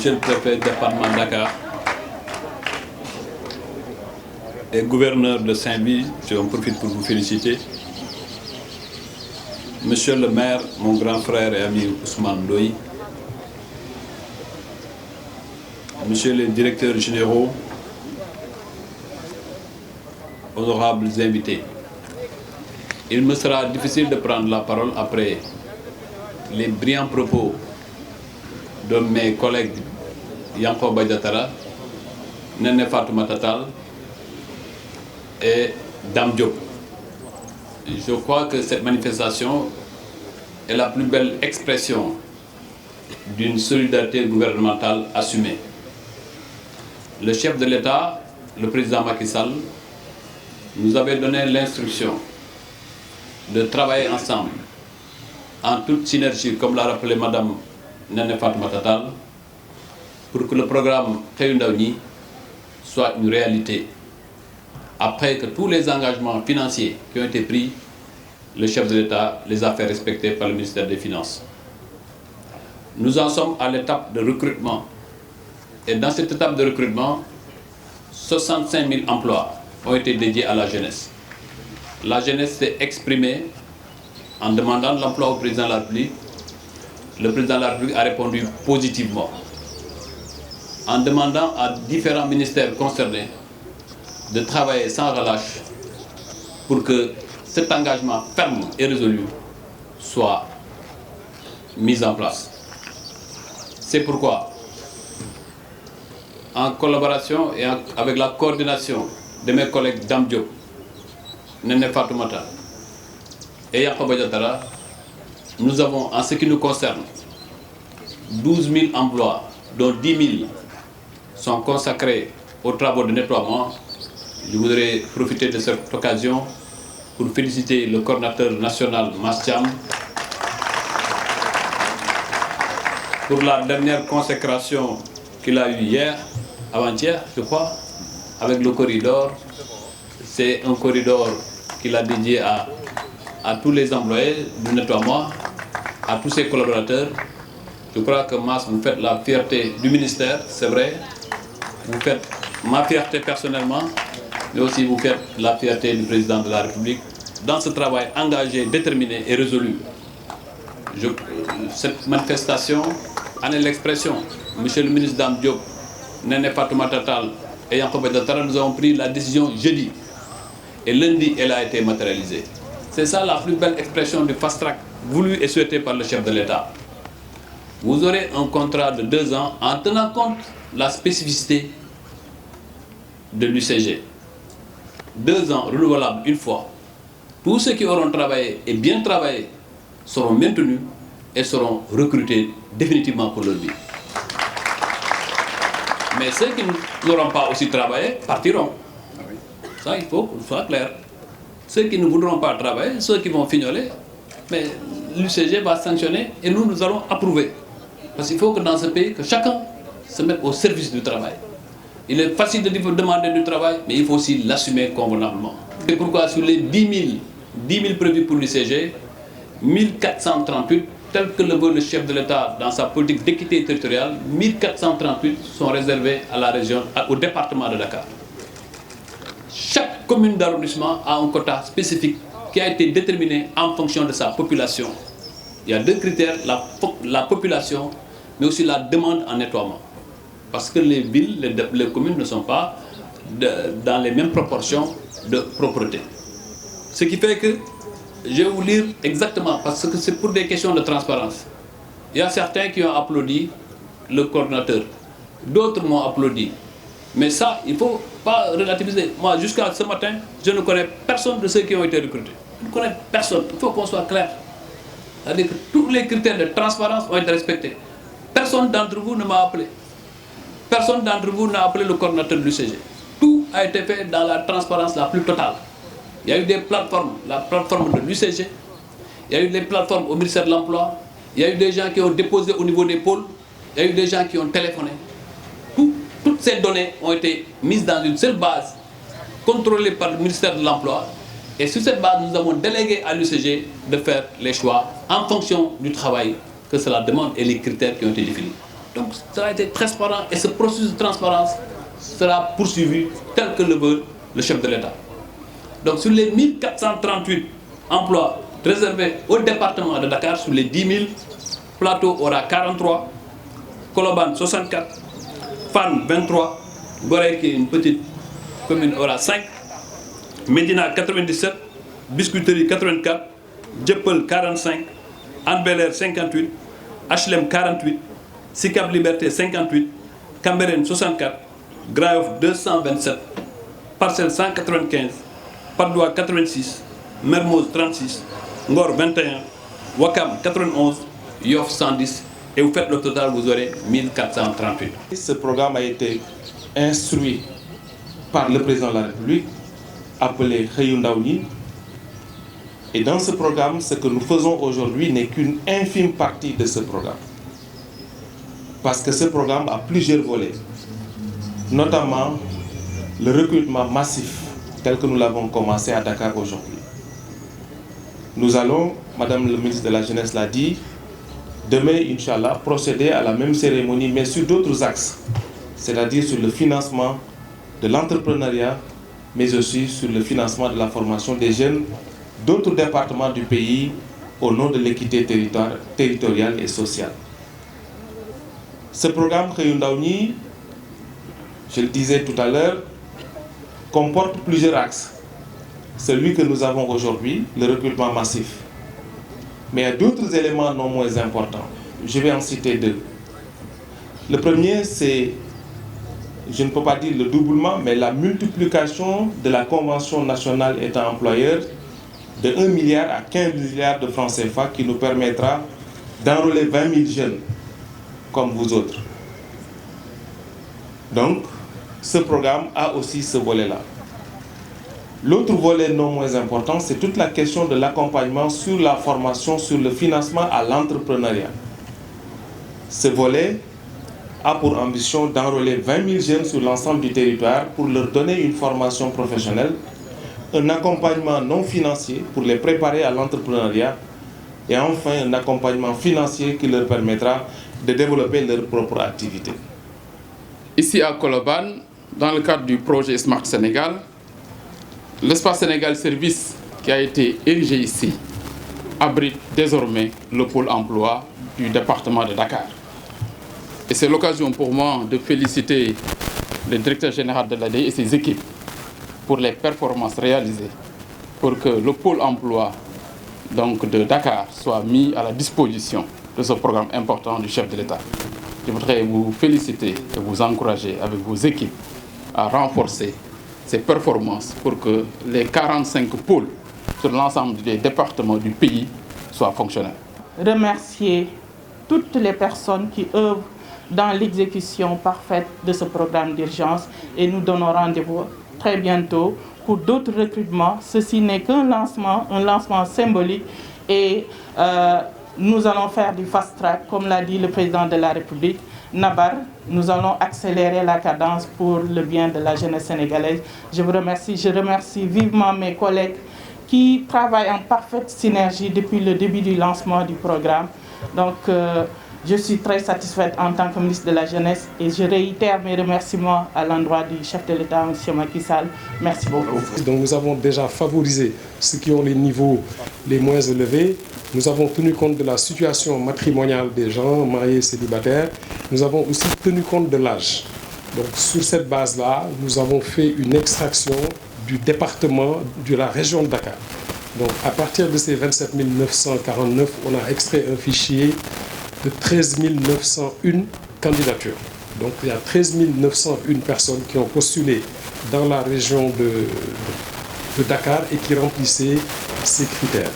Monsieur le préfet du département de Dakar et gouverneur de Saint-Louis, j'en profite pour vous féliciter. Monsieur le maire, mon grand frère et ami Ousmane Ndoye, Monsieur les directeurs généraux, honorables invités. Il me sera difficile de prendre la parole après les brillants propos de mes collègues Yankhoba Diattara, Néné Fatoumata Tall et Dame Diop. Je crois que cette manifestation est la plus belle expression d'une solidarité gouvernementale assumée. Le chef de l'État, le président Macky Sall, nous avait donné l'instruction de travailler ensemble en toute synergie, comme l'a rappelé Madame Néné Fatoumata Tall, pour que le programme Xëyu Ndaw ñi soit une réalité. Après que tous les engagements financiers qui ont été pris, le chef de l'État les a fait respecter par le ministère des Finances. Nous en sommes à l'étape de recrutement. Et dans cette étape de recrutement, 65 000 emplois ont été dédiés à la jeunesse. La jeunesse s'est exprimée en demandant l'emploi au président de la République. Le président de la République a répondu positivement en demandant à différents ministères concernés de travailler sans relâche pour que cet engagement ferme et résolu soit mis en place. C'est pourquoi, en collaboration et avec la coordination de mes collègues Dame Diop, Néné Fatoumata et Yankhoba Diattara, nous avons, en ce qui nous concerne, 12 000 emplois, dont 10 000 sont consacrés aux travaux de nettoiement. Je voudrais profiter de cette occasion pour féliciter le coordinateur national Mastiam pour la dernière consécration qu'il a eue hier, avant-hier, je crois, avec le corridor. C'est un corridor qu'il a dédié à tous les employés du nettoiement, à tous ses collaborateurs. Je crois que Mas, vous faites la fierté du ministère, c'est vrai. Vous faites ma fierté personnellement, mais aussi vous faites la fierté du président de la République dans ce travail engagé, déterminé et résolu. Cette manifestation en est l'expression. Monsieur le ministre Dame Diop, Néné Fatoumata Tall et Yankhoba Diattara, nous avons pris la décision jeudi. Et lundi, elle a été matérialisée. C'est ça la plus belle expression du fast-track voulu et souhaité par le chef de l'État. Vous aurez un contrat de 2 ans en tenant compte de la spécificité de l'UCG. 2 ans renouvelables une fois. Tous ceux qui auront travaillé et bien travaillé seront maintenus et seront recrutés définitivement pour leur vie. Mais ceux qui n'auront pas aussi travaillé partiront. Ça, il faut que ce soit clair. Ceux qui ne voudront pas travailler, ceux qui vont fignoler, mais l'UCG va sanctionner et nous allons approuver. Parce qu'il faut que dans ce pays, que chacun se mette au service du travail. Il est facile de demander du travail, mais il faut aussi l'assumer convenablement. C'est pourquoi sur les 10 000 prévus pour l'UCG, 1438, tel que le veut le chef de l'État dans sa politique d'équité territoriale, 1438 sont réservés à la région, au département de Dakar. Chaque commune d'arrondissement a un quota spécifique qui a été déterminé en fonction de sa population. Il y a 2 critères, la population, mais aussi la demande en nettoiement. Parce que les villes, les communes ne sont pas dans les mêmes proportions de propreté. Ce qui fait que, je vais vous lire exactement, parce que c'est pour des questions de transparence. Il y a certains qui ont applaudi le coordinateur, d'autres m'ont applaudi. Mais ça, il ne faut pas relativiser. Moi, jusqu'à ce matin, je ne connais personne de ceux qui ont été recrutés. Je ne connais personne. Il faut qu'on soit clair. C'est-à-dire que tous les critères de transparence ont été respectés. Personne d'entre vous ne m'a appelé. Personne d'entre vous n'a appelé le coordinateur de l'UCG. Tout a été fait dans la transparence la plus totale. Il y a eu des plateformes, la plateforme de l'UCG, il y a eu des plateformes au ministère de l'Emploi, il y a eu des gens qui ont déposé au niveau des pôles, il y a eu des gens qui ont téléphoné. Toutes ces données ont été mises dans une seule base, contrôlée par le ministère de l'Emploi. Et sur cette base, nous avons délégué à l'UCG de faire les choix en fonction du travail que cela demande et les critères qui ont été définis. Donc ça a été transparent et ce processus de transparence sera poursuivi tel que le veut le chef de l'État. Donc sur les 1438 emplois réservés au département de Dakar, sur les 10 000, Plateau aura 43, Colobane 64, Fann 23, Gorée qui est une petite commune aura 5, Médina 97, Biscuiterie 84, Dieuppeul 45, Hann Bel-Air 58, HLM 48, Sicap Liberté 58, Cambérène 64, Grand Yoff 227, Parcelles 195, Patte d'Oie 86, Mermoz 36, Ngor 21, Ouakam 91, Yoff 110, et vous faites le total, vous aurez 1438. Ce programme a été instruit par le président de la République, appelé Xëyu Ndaw Ñi. Et dans ce programme, ce que nous faisons aujourd'hui n'est qu'une infime partie de ce programme. Parce que ce programme a plusieurs volets, notamment le recrutement massif, tel que nous l'avons commencé à Dakar aujourd'hui. Nous allons, Madame le ministre de la Jeunesse l'a dit, demain, Inch'Allah, procéder à la même cérémonie, mais sur d'autres axes, c'est-à-dire sur le financement de l'entrepreneuriat, mais aussi sur le financement de la formation des jeunes d'autres départements du pays au nom de l'équité territoriale et sociale. Ce programme Xëyu Ndaw Ñi, je le disais tout à l'heure, comporte plusieurs axes. Celui que nous avons aujourd'hui, le recrutement massif. Mais il y a d'autres éléments non moins importants. Je vais en citer deux. Le premier, c'est, je ne peux pas dire le doublement, mais la multiplication de la convention nationale État employeur de 1 milliard à 15 milliards de francs CFA qui nous permettra d'enrôler 20 000 jeunes comme vous autres. Donc, ce programme a aussi ce volet-là. L'autre volet non moins important, c'est toute la question de l'accompagnement sur la formation, sur le financement à l'entrepreneuriat. Ce volet a pour ambition d'enrôler 20 000 jeunes sur l'ensemble du territoire pour leur donner une formation professionnelle, un accompagnement non financier pour les préparer à l'entrepreneuriat et enfin un accompagnement financier qui leur permettra de développer leur propre activité. Ici à Colobane, dans le cadre du projet Smart Sénégal, l'espace Sénégal Service qui a été érigé ici abrite désormais le pôle emploi du département de Dakar. Et c'est l'occasion pour moi de féliciter le directeur général de l'ADI et ses équipes pour les performances réalisées pour que le pôle emploi donc, de Dakar soit mis à la disposition de ce programme important du chef de l'État. Je voudrais vous féliciter et vous encourager avec vos équipes à renforcer ces performances pour que les 45 pôles sur l'ensemble des départements du pays soient fonctionnels. Remercier toutes les personnes qui œuvrent dans l'exécution parfaite de ce programme d'urgence et nous donnons rendez-vous très bientôt pour d'autres recrutements. Ceci n'est qu'un lancement, un lancement symbolique et nous allons faire du fast track, comme l'a dit le président de la République, Nabar. Nous allons accélérer la cadence pour le bien de la jeunesse sénégalaise. Je vous remercie. Je remercie vivement mes collègues qui travaillent en parfaite synergie depuis le début du lancement du programme. Donc, je suis très satisfaite en tant que ministre de la Jeunesse et je réitère mes remerciements à l'endroit du chef de l'État, M. Macky Sall. Merci beaucoup. Donc nous avons déjà favorisé ceux qui ont les niveaux les moins élevés. Nous avons tenu compte de la situation matrimoniale des gens, mariés, célibataires. Nous avons aussi tenu compte de l'âge. Donc sur cette base-là, nous avons fait une extraction du département de la région de Dakar. Donc à partir de ces 27 949, on a extrait un fichier de 13 901 candidatures. Donc il y a 13 901 personnes qui ont postulé dans la région de Dakar et qui remplissaient ces critères.